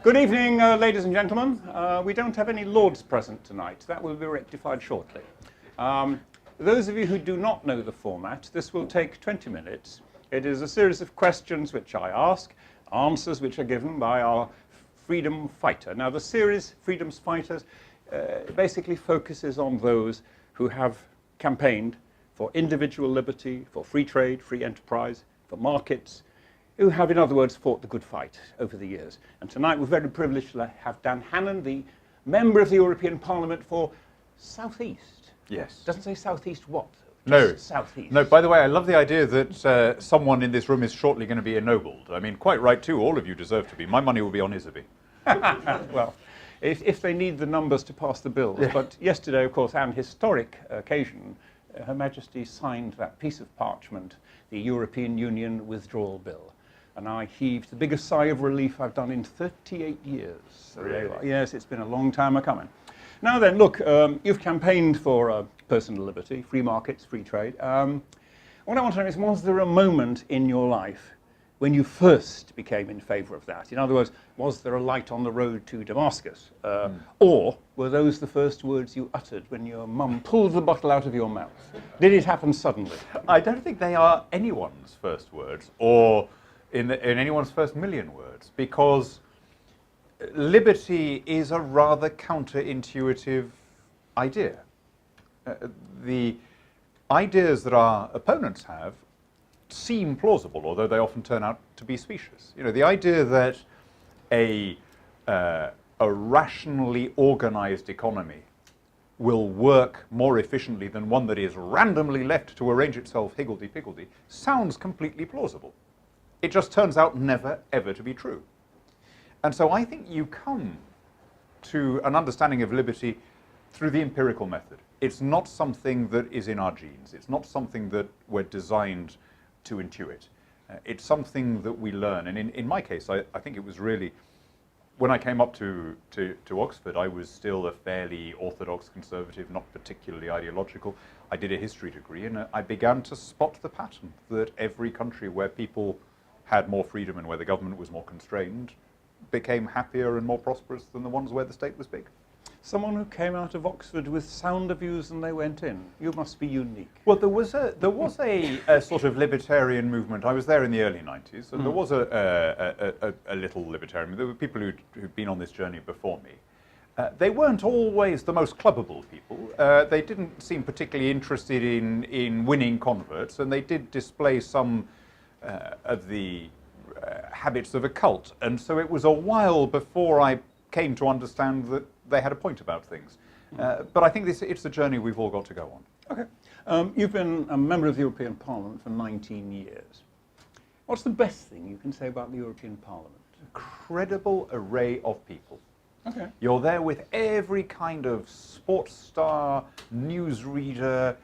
Good evening, ladies and gentlemen. We don't have any lords present tonight. That will be rectified shortly. Those of you who do not know the format, this will take 20 minutes. It is a series of questions which I ask, answers which are given by our freedom fighter. Now, the series Freedom Fighters basically focuses on those who have campaigned for individual liberty, for free trade, free enterprise, for markets, who have, in other words, fought the good fight over the years. And tonight we're very privileged to have Dan Hannan, the member of the European Parliament for South East. Yes. Doesn't say South East what? No. South East. No, by the way, I love the idea that someone in this room is shortly going to be ennobled. I mean, quite right too, all of you deserve to be. My money will be on Isaby. Well, if they need the numbers to pass the bills. Yeah. But yesterday, of course, an historic occasion, Her Majesty signed that piece of parchment, the European Union Withdrawal Bill. And I heaved the biggest sigh of relief I've done in 38 years. So really? Yes, it's been a long time coming. Now then, look, you've campaigned for personal liberty, free markets, free trade. What I want to know is, was there a moment in your life when you first became in favour of that? In other words, was there a light on the road to Damascus? Or were those the first words you uttered when your mum pulled the bottle out of your mouth? Did it happen suddenly? I don't think they are anyone's first words, or in anyone's first million words, because liberty is a rather counterintuitive idea. The ideas that our opponents have seem plausible, although they often turn out to be specious. You know, the idea that a rationally organized economy will work more efficiently than one that is randomly left to arrange itself higgledy-piggledy sounds completely plausible. It just turns out never, ever to be true. And so I think you come to an understanding of liberty through the empirical method. It's not something that is in our genes. It's not something that we're designed to intuit. It's something that we learn. And in my case, I think it was really, when I came up to Oxford, I was still a fairly orthodox conservative, not particularly ideological. I did a history degree, and I began to spot the pattern that every country where people had more freedom and where the government was more constrained became happier and more prosperous than the ones where the state was big. Someone who came out of Oxford with sounder views than they went in. You must be unique. Well, there was a sort of libertarian movement. I was there in the early 90s, and there was a little libertarian. There were people who'd been on this journey before me. They weren't always the most clubbable people. They didn't seem particularly interested in winning converts, and they did display some of the habits of a cult. And so it was a while before I came to understand that they had a point about things. But I think it's a journey we've all got to go on. Okay. You've been a member of the European Parliament for 19 years. What's the best thing you can say about the European Parliament? Incredible array of people. Okay. You're there with every kind of sports star, newsreader,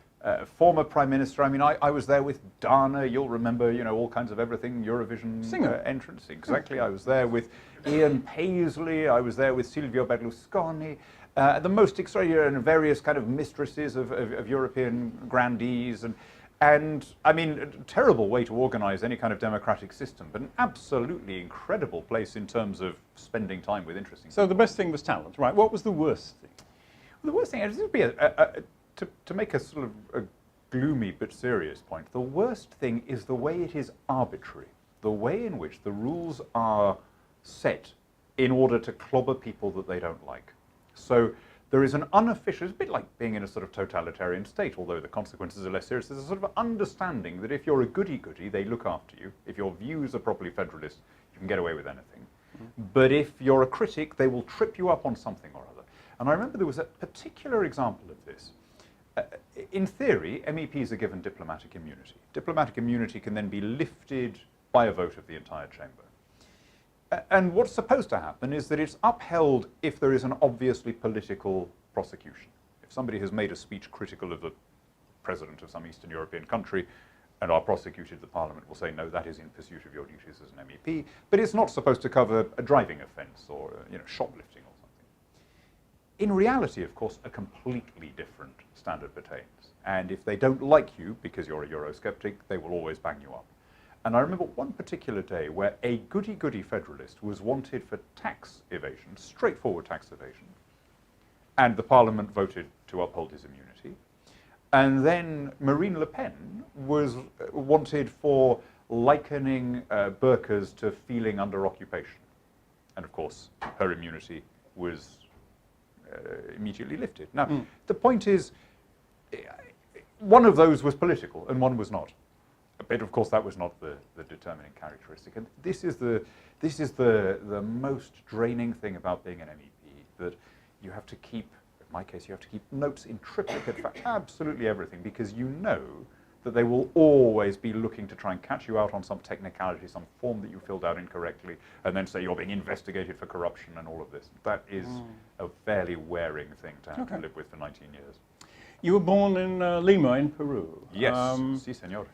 former Prime Minister. I mean, I was there with Dana, you'll remember, you know, all kinds of everything, Eurovision Singer. Entrance. Exactly. I was there with Ian Paisley, I was there with Silvio Berlusconi, the most extraordinary and various kind of mistresses of European grandees. And I mean, a terrible way to organize any kind of democratic system, but an absolutely incredible place in terms of spending time with interesting people. So the best thing was talent, right? What was the worst thing? Well, the worst thing is to be to make a sort of a gloomy but serious point, the worst thing is the way it is arbitrary, the way in which the rules are set in order to clobber people that they don't like. So there is an unofficial, it's a bit like being in a sort of totalitarian state, although the consequences are less serious. There's a sort of understanding that if you're a goody-goody, they look after you. If your views are properly federalist, you can get away with anything. But if you're a critic, they will trip you up on something or other. And I remember there was a particular example of this. In theory, MEPs are given diplomatic immunity. Diplomatic immunity can then be lifted by a vote of the entire chamber. And what's supposed to happen is that it's upheld if there is an obviously political prosecution. If somebody has made a speech critical of the president of some Eastern European country and are prosecuted, the Parliament will say, no, that is in pursuit of your duties as an MEP, but it's not supposed to cover a driving offence or shoplifting or something. In reality, of course, a completely different standard pertains. And if they don't like you because you're a Eurosceptic, they will always bang you up. And I remember one particular day where a goody-goody Federalist was wanted for tax evasion, straightforward tax evasion, and the Parliament voted to uphold his immunity. And then Marine Le Pen was wanted for likening burqas to feeling under occupation. And of course, her immunity was immediately lifted. Now, the point is, one of those was political and one was not. But of course, that was not the determining characteristic. And this is the most draining thing about being an MEP, that you have to keep, in my case, you have to keep notes in triplicate for absolutely everything, because you know that they will always be looking to try and catch you out on some technicality, some form that you filled out incorrectly, and then say you're being investigated for corruption and all of this. That is a fairly wearing thing to have to live with for 19 years. You were born in Lima in Peru. Yes, sí, señor.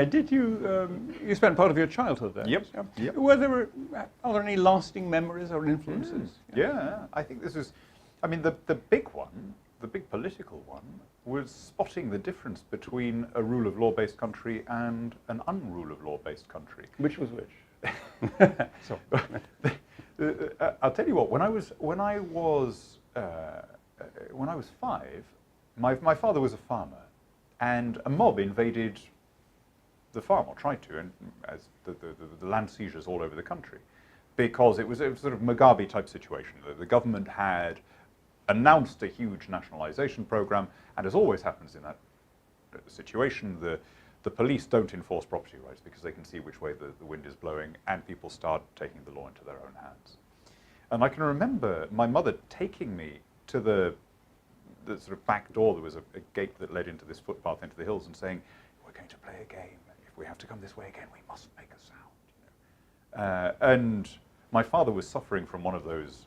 Did you, you spent part of your childhood there? Yep. Yep. Are there any lasting memories or influences? Yeah, I think this is, I mean, the big one, the big political one, was spotting the difference between a rule of law-based country and an unrule of law-based country. Which was which? I'll tell you what. When I was 5, my father was a farmer, and a mob invaded the farm, or tried to, and as the land seizures all over the country, because it was a sort of Mugabe type situation. The government had announced a huge nationalization program, and as always happens in that situation, the police don't enforce property rights because they can see which way the wind is blowing, and people start taking the law into their own hands. And I can remember my mother taking me to the sort of back door. There was a gate that led into this footpath into the hills, and saying, "We're going to play a game. If we have to come this way again, we must make a sound." You know? And my father was suffering from one of those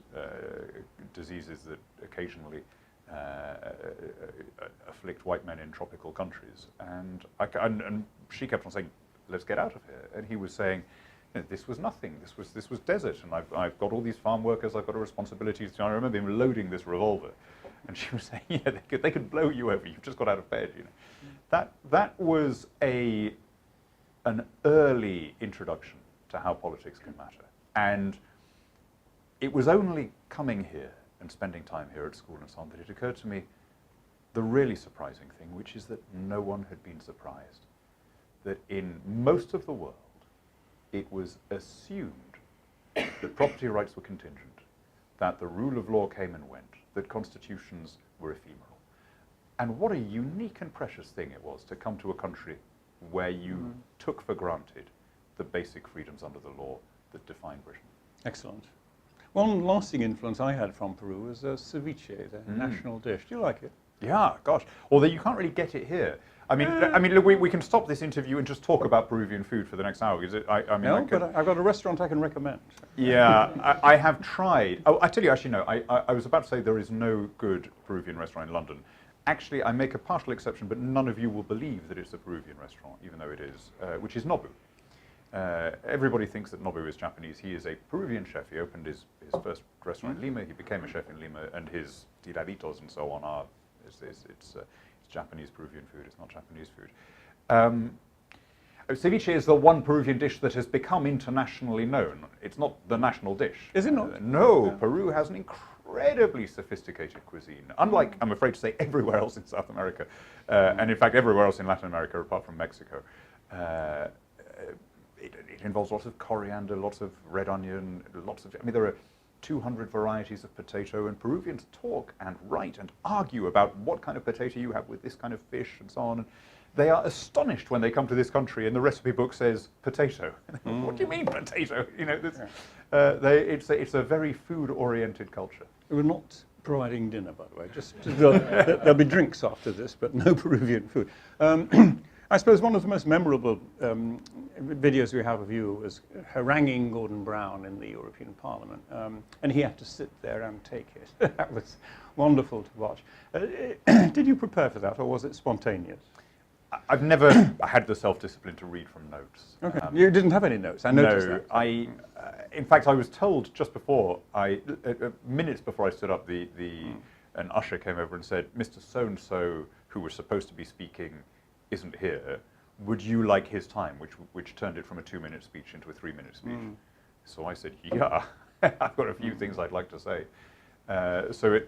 diseases that occasionally afflict white men in tropical countries. And she kept on saying, "Let's get out of here." And he was saying, "This was nothing. This was desert, and I've got all these farm workers. I've got a responsibility." So I remember him loading this revolver, and she was saying, "Yeah, they could blow you over. You've just got out of bed." You know, that was an early introduction to how politics can matter. And it was only coming here and spending time here at school and so on that it occurred to me the really surprising thing, which is that no one had been surprised that in most of the world it was assumed that property rights were contingent, that the rule of law came and went, that constitutions were ephemeral. And what a unique and precious thing it was to come to a country where you took for granted the basic freedoms under the law that define Britain. Excellent. One lasting influence I had from Peru was ceviche, the national dish. Do you like it? Yeah, gosh. Although you can't really get it here. I mean, look, we can stop this interview and just talk about Peruvian food for the next hour. Is it? But I've got a restaurant I can recommend. Yeah, I have tried. Oh, I tell you, actually, no. I was about to say there is no good Peruvian restaurant in London. Actually, I make a partial exception, but none of you will believe that it's a Peruvian restaurant, even though it is, which is Nobu. Everybody thinks that Nobu is Japanese. He is a Peruvian chef. He opened his first restaurant in Lima. He became a chef in Lima, and his tiraditos and so on are it's Japanese Peruvian food. It's not Japanese food. Ceviche is the one Peruvian dish that has become internationally known. It's not the national dish. Is it not? No, yeah. Peru has an incredibly sophisticated cuisine, unlike, I'm afraid to say, everywhere else in South America, and in fact everywhere else in Latin America apart from Mexico. It involves lots of coriander, lots of red onion, there are 200 varieties of potato, and Peruvians talk and write and argue about what kind of potato you have with this kind of fish and so on. And they are astonished when they come to this country and the recipe book says potato. What do you mean potato? You know, it's a very food-oriented culture. We're not providing dinner, by the way. Just there'll be drinks after this, but no Peruvian food. I suppose one of the most memorable videos we have of you was haranguing Gordon Brown in the European Parliament, and he had to sit there and take it. That was wonderful to watch. Did you prepare for that, or was it spontaneous? I've never had the self-discipline to read from notes. Okay. You didn't have any notes, I noticed no, that. In fact, I was told just before, minutes before I stood up, an usher came over and said, "Mr. So-and-so, who was supposed to be speaking, isn't here. would you like his time, which turned it from a 2-minute speech into a 3-minute speech. So I said, yeah, I've got a few things I'd like to say. So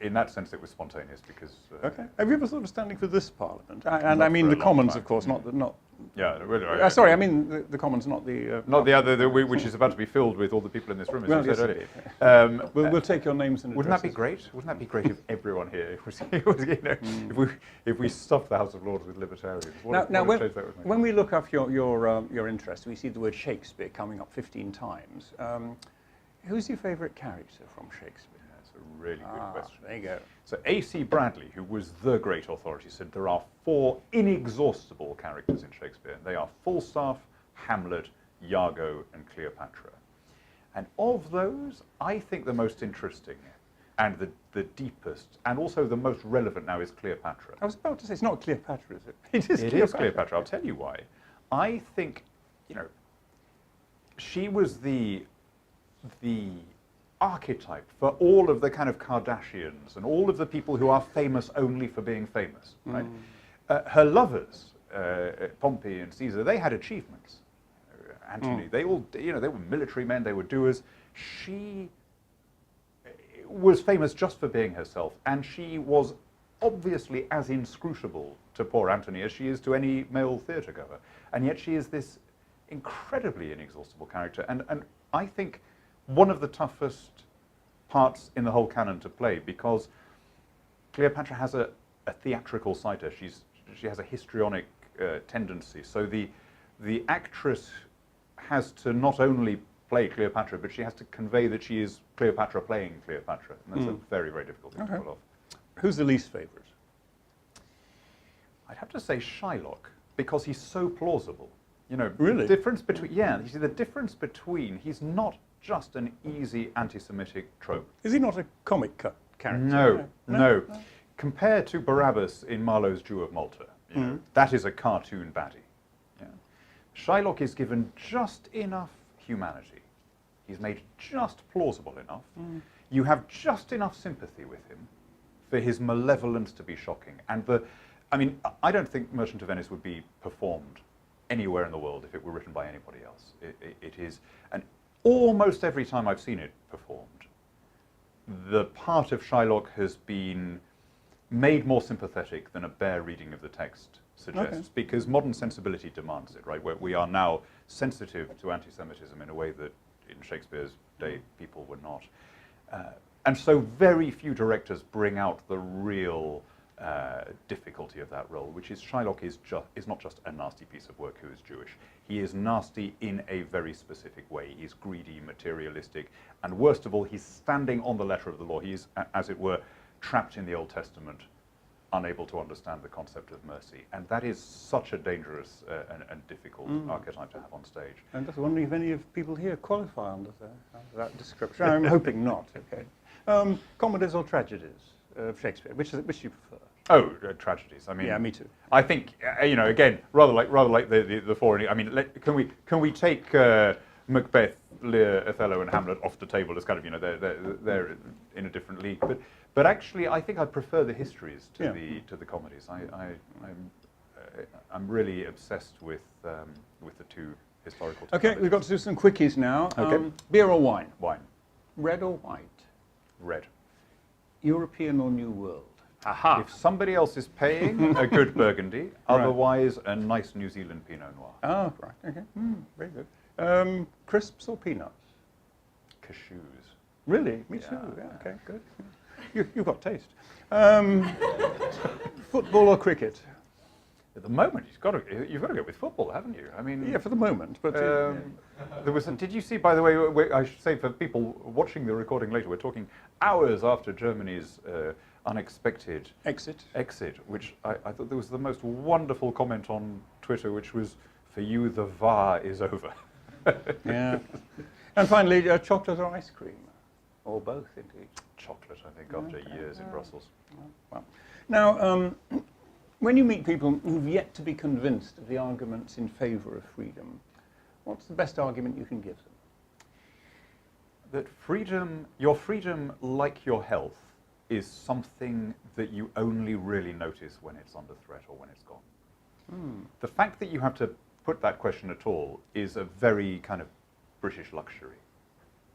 in that sense, it was spontaneous because. Okay. Have you ever thought of standing for this Parliament? And Not I mean for a the long Commons, time. of course, not. Yeah. Sorry, I mean the Commons, not the. Not the other, which is about to be filled with all the people in this room, as Well, you said yes, earlier. We'll take your names and Wouldn't that addresses. be great? Wouldn't that be great if everyone here was if we stuffed the House of Lords with libertarians? What a change that would make. When we look up your interest, we see the word Shakespeare coming up 15 times. Who's your favourite character from Shakespeare? That's a really good question. There you go. So A.C. Bradley, who was the great authority, said there are 4 inexhaustible characters in Shakespeare. They are Falstaff, Hamlet, Iago, and Cleopatra. And of those, I think the most interesting and the deepest and also the most relevant now is Cleopatra. I was about to say, it's not Cleopatra, is it? It is Cleopatra. I'll tell you why. I think, she was the archetype for all of the kind of Kardashians and all of the people who are famous only for being famous. Right? Her lovers, Pompey and Caesar, they had achievements. Antony, they all, they were military men, they were doers. She was famous just for being herself, and she was obviously as inscrutable to poor Antony as she is to any male theatre goer. And yet she is this incredibly inexhaustible character, and I think one of the toughest parts in the whole canon to play, because Cleopatra has a theatrical side to her. She has a histrionic tendency. So the actress has to not only play Cleopatra, but she has to convey that she is Cleopatra playing Cleopatra. And that's a very, very difficult thing to pull off. Who's the least favourite? I'd have to say Shylock, because he's so plausible. Really? The difference between, you see, the difference between, he's not just an easy anti-Semitic trope. Is he not a comic character? No. Compared to Barabbas in Marlowe's Jew of Malta, that is a cartoon baddie. Yeah. Shylock is given just enough humanity. He's made just plausible enough. You have just enough sympathy with him for his malevolence to be shocking. And I don't think Merchant of Venice would be performed anywhere in the world if it were written by anybody else. It is, and almost every time I've seen it performed, the part of Shylock has been made more sympathetic than a bare reading of the text suggests, because modern sensibility demands it, right? Where we are now sensitive to anti-Semitism in a way that in Shakespeare's day people were not. And so very few directors bring out the real difficulty of that role, which is Shylock is not just a nasty piece of work who is Jewish. He is nasty in a very specific way. He's greedy, materialistic, and worst of all, he's standing on the letter of the law. He is, as it were, trapped in the Old Testament, unable to understand the concept of mercy. And that is such a dangerous and difficult archetype to have on stage. I'm just wondering if any of people here qualify under that description. I'm hoping not. Okay. Comedies or tragedies of Shakespeare? Which do you prefer? Oh, tragedies. I mean, yeah, me too. I think again, rather like the four. I mean, can we take Macbeth, Lear, Othello, and Hamlet off the table as kind of they're in a different league? But actually, I think I prefer the histories to the comedies. I'm really obsessed with the two historical. Okay, we've got to do some quickies now. Okay. Beer or wine? Wine. Red or white? Red. European or New World? Aha. If somebody else is paying, a good Burgundy. Otherwise, a nice New Zealand Pinot Noir. Oh, right. Okay. Very good. Crisps or peanuts? Cashews. Really? Me too. Yeah. Okay. Good. You've got taste. Football or cricket? At the moment, you've got to go with football, haven't you? I mean, yeah, for the moment. But there was. Did you see? By the way, I should say for people watching the recording later, we're talking hours after Germany's unexpected exit, which I thought there was the most wonderful comment on Twitter, which was, "For you, the VAR is over." Yeah. And finally, chocolate or ice cream, or both, indeed. Chocolate, I think, after years in Brussels. Well, now, when you meet people who've yet to be convinced of the arguments in favour of freedom, what's the best argument you can give them? That freedom, your freedom, like your health, is something that you only really notice when it's under threat or when it's gone. The fact that you have to put that question at all is a very kind of British luxury.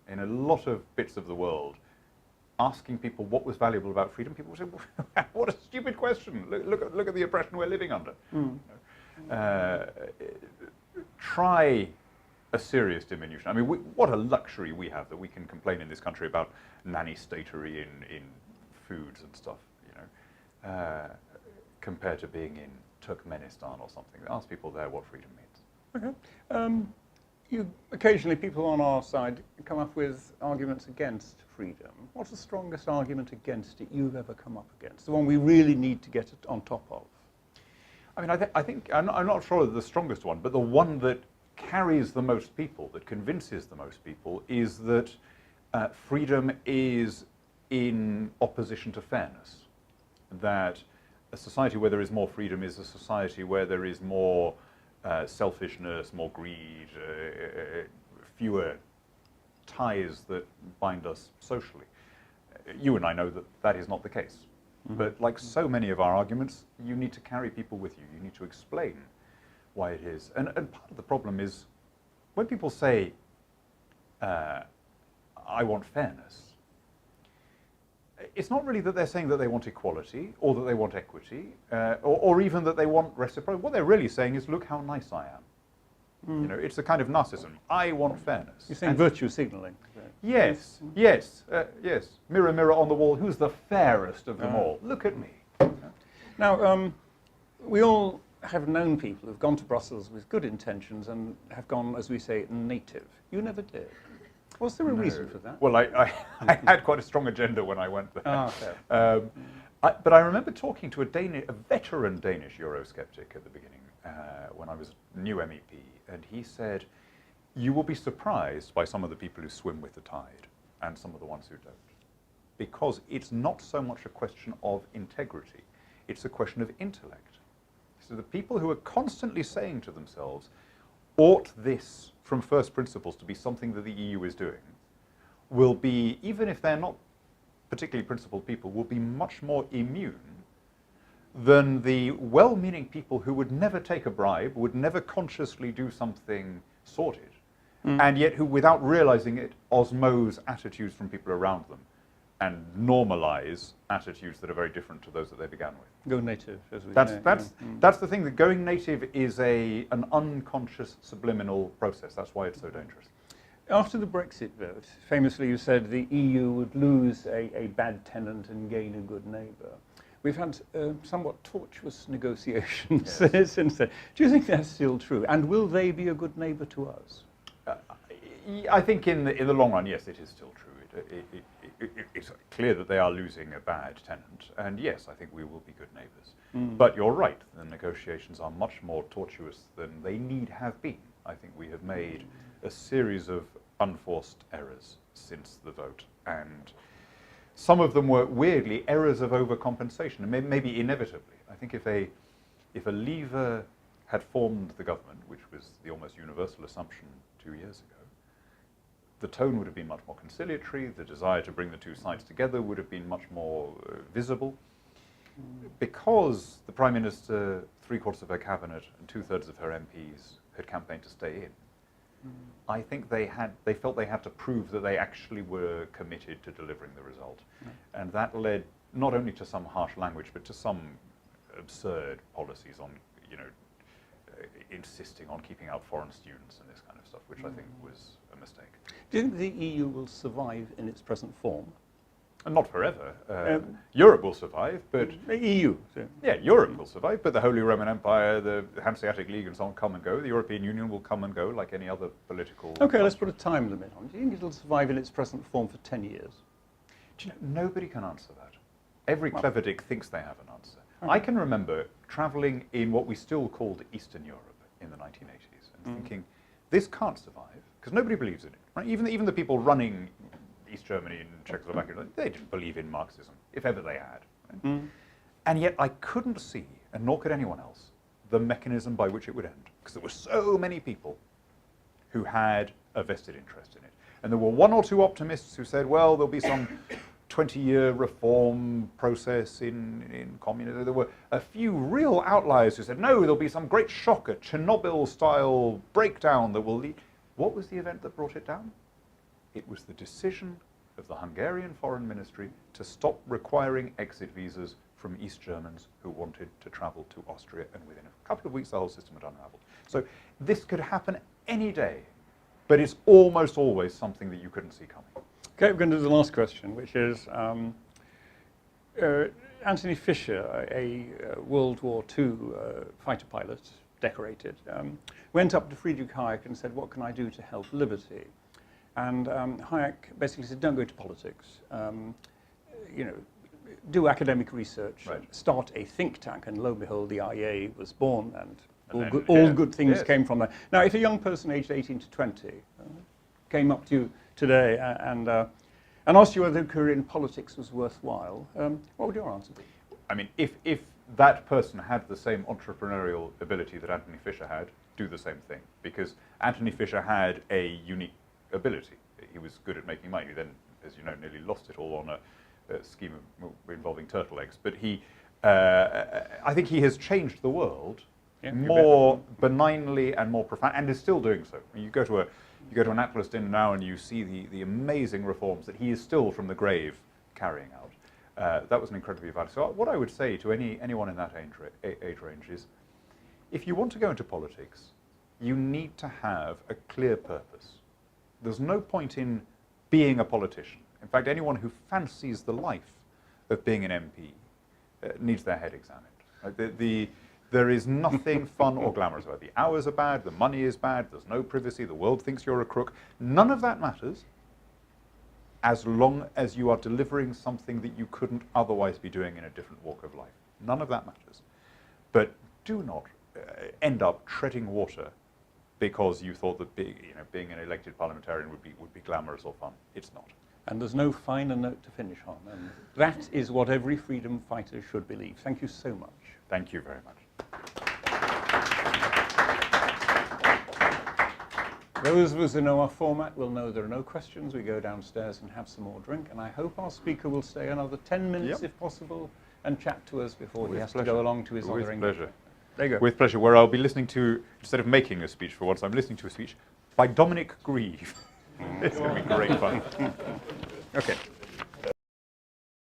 In a lot of bits of the world, asking people what was valuable about freedom, people would say, what a stupid question. Look at the oppression we're living under. Try a serious diminution. I mean, what a luxury we have that we can complain in this country about nanny-statery in foods and stuff, compared to being in Turkmenistan or something. Ask people there what freedom means. Okay. Occasionally, people on our side come up with arguments against freedom. What's the strongest argument against it you've ever come up against? The one we really need to get on top of? I mean, I think I'm not sure the strongest one, but the one that carries the most people, that convinces the most people, is that freedom is in opposition to fairness. That a society where there is more freedom is a society where there is more selfishness, more greed, fewer ties that bind us socially. You and I know that that is not the case. But like so many of our arguments, you need to carry people with you. You need to explain why it is. And part of the problem is when people say, I want fairness, it's not really that they're saying that they want equality or that they want equity or even that they want reciprocity. What they're really saying is, look how nice I am. It's a kind of narcissism. I want fairness. You're saying virtue signalling. Yes, yes. Mirror, mirror on the wall, who's the fairest of them all? Look at me. Now, we all have known people who've gone to Brussels with good intentions and have gone, as we say, native. You never did. Was there a reason for that? Well, I had quite a strong agenda when I went there. Fair. But I remember talking to a veteran Danish Eurosceptic at the beginning when I was new MEP, and he said, you will be surprised by some of the people who swim with the tide and some of the ones who don't. Because it's not so much a question of integrity, it's a question of intellect. So the people who are constantly saying to themselves, ought this from first principles to be something that the EU is doing, will be, even if they're not particularly principled people, will be much more immune than the well-meaning people who would never take a bribe, would never consciously do something sordid, and yet who, without realizing it, osmose attitudes from people around them and normalize attitudes that are very different to those that they began with. Go native, as we that's, say. That's the thing, that going native is an unconscious subliminal process. That's why it's so dangerous. After the Brexit vote, famously you said the EU would lose a bad tenant and gain a good neighbour. We've had somewhat tortuous negotiations since then. Do you think that's still true? And will they be a good neighbour to us? I think in the long run, yes, it is still true. It's clear that they are losing a bad tenant, and yes, I think we will be good neighbours. But you're right, the negotiations are much more tortuous than they need have been. I think we have made a series of unforced errors since the vote, and some of them were weirdly errors of overcompensation, and maybe inevitably. I think if a leaver had formed the government, which was the almost universal assumption 2 years ago, the tone would have been much more conciliatory, the desire to bring the two sides together would have been much more visible. Because the Prime Minister, 3/4 of her cabinet and 2/3 of her MPs had campaigned to stay in, I think they felt they had to prove that they actually were committed to delivering the result. And that led not only to some harsh language, but to some absurd policies on, insisting on keeping out foreign students and this kind of stuff, which I think was a mistake. Do you think the EU will survive in its present form? And not forever. Europe will survive, but... The EU. So. Yeah, Europe will survive, but the Holy Roman Empire, the Hanseatic League and so on come and go. The European Union will come and go like any other political... Okay, let's put a time limit on it. Do you think it'll survive in its present form for 10 years? Do you know, nobody can answer that. Every clever dick thinks they have an answer. I can remember travelling in what we still called Eastern Europe in the 1980s and thinking, this can't survive, because nobody believes in it. Right? Even the people running East Germany and Czechoslovakia, they didn't believe in Marxism, if ever they had. Right? And yet I couldn't see, and nor could anyone else, the mechanism by which it would end, because there were so many people who had a vested interest in it. And there were one or two optimists who said, well, there'll be some 20-year reform process in communism. There were a few real outliers who said, no, there'll be some great shock, a Chernobyl-style breakdown that will lead. What was the event that brought it down? It was the decision of the Hungarian Foreign Ministry to stop requiring exit visas from East Germans who wanted to travel to Austria, and within a couple of weeks the whole system had unraveled. So this could happen any day, but it's almost always something that you couldn't see coming. Okay, we're going to do the last question, which is Anthony Fisher, a World War II fighter pilot, decorated, went up to Friedrich Hayek and said, what can I do to help liberty? And Hayek basically said, don't go to politics. You know, do academic research, right. Start a think tank, and lo and behold, the IA was born, and then, all good things yes. came from there. Now, if a young person aged 18 to 20 came up to you today and asked you whether a career in politics was worthwhile, what would your answer be? I mean, if that person had the same entrepreneurial ability that Anthony Fisher had, do the same thing. Because Anthony Fisher had a unique ability. He was good at making money. He then, as you know, nearly lost it all on a scheme involving turtle eggs. But I think he has changed the world more benignly and more profound, and is still doing so. You go to an Atlas dinner now and you see the amazing reforms that he is still from the grave carrying out. That was an incredibly valuable. So what I would say to anyone in that age range is, if you want to go into politics, you need to have a clear purpose. There's no point in being a politician. In fact, anyone who fancies the life of being an MP needs their head examined. Right? There is nothing fun or glamorous about it. The hours are bad, the money is bad, there's no privacy, the world thinks you're a crook. None of that matters as long as you are delivering something that you couldn't otherwise be doing in a different walk of life. None of that matters. But do not end up treading water because you thought that being an elected parliamentarian would be glamorous or fun. It's not. And there's no finer note to finish on. And that is what every freedom fighter should believe. Thank you so much. Thank you very much. Those of us who know our format will know there are no questions. We go downstairs and have some more drink. And I hope our speaker will stay another 10 minutes, if possible, and chat to us before he has to go along to his other engagement. With pleasure. There you go. With pleasure, where I'll be listening to, instead of making a speech for once, I'm listening to a speech by Dominic Grieve. It's going to be great fun. Okay.